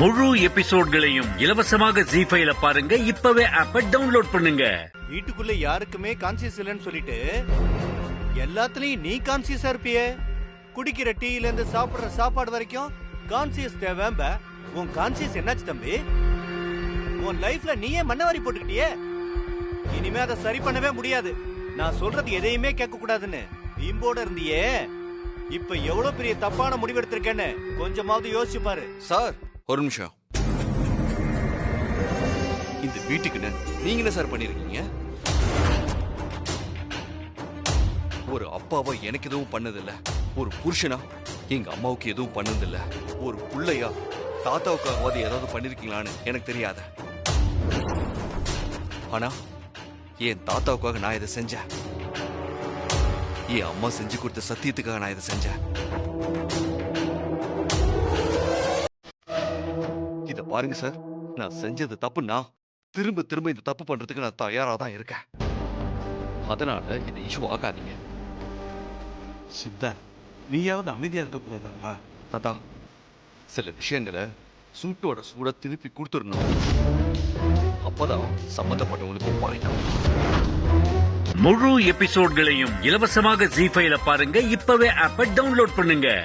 முழு எபிசோட்களையும் இலவசமாக ஜீ5ல பாருங்க. இப்பவே ஆப்பை டவுன்லோட் பண்ணுங்க. வீட்டுக்குள்ள யாருக்குமே கான்சியஸ் இல்லைன்னு சொல்லிட்டு எல்லாத்துலயும் நீ கான்சியஸா இருப்பியே. குடிக்கிற டீல இருந்து சாப்பிடுற சாப்பாடு வரைக்கும் கான்சியஸ் தேவைம்ப. உன் கான்சியஸ் என்னாச்சு தம்பி? உன் லைஃப்ல நீயே மண்ணவாரி போட்டுக்கிட்டியே. இனிமே அதை சரி பண்ணவே முடியாது. நான் சொல்றது எதையுமே கேட்க கூடாதுன்னு வீம்போட இருந்தியே. இப்ப எவ்வளவு பெரிய தப்பான முடிவு எடுத்திருக்கேன்னு கொஞ்சமாவது யோசிச்சு பாரு. சார் ஒரு நிமிஷம். இந்த வீட்டுக்குன்னு நீங்க என்ன சார் பண்ணிருக்கீங்க? ஒரு அப்பாவா எனக்கு எதுவும் பண்ணதில்ல, ஒரு புருஷனா எங்க அம்மாவுக்கு எதுவும் பண்ணதில்ல, ஒரு புள்ளையா தாத்தாவுக்காகவாது ஏதாவது பண்ணிருக்கீங்களான்னு எனக்கு தெரியாத. ஆனா என் தாத்தாவுக்காக நான் இதை செஞ்சேன். என் அம்மா செஞ்சு கொடுத்த சத்தியத்துக்காக நான் இதை செஞ்சேன். இத பாருங்க சார், நான் செஞ்சது தப்புன்னா திரும்ப திரும்ப இந்த தப்பு பண்றதுக்கு நான் தயாரா தான் இருக்கேன். அதனால இதை இஷ்யூ ஆகாதீங்க. சித்தா, நீயாவது அமைதியா இருக்கக்கூடாதா? தாத்தா, சில விஷயங்களை சூட்டோட சூட திருப்பி கொடுத்துடணும். அப்பதான் சம்பந்தப்பட்டவங்களுக்கு பாயிண்ட். முழு எபிசோட்களையும் இலவசமாக ஜீ5ல பாருங்க. இப்பவே ஆப்பை டவுன்லோட் பண்ணுங்க.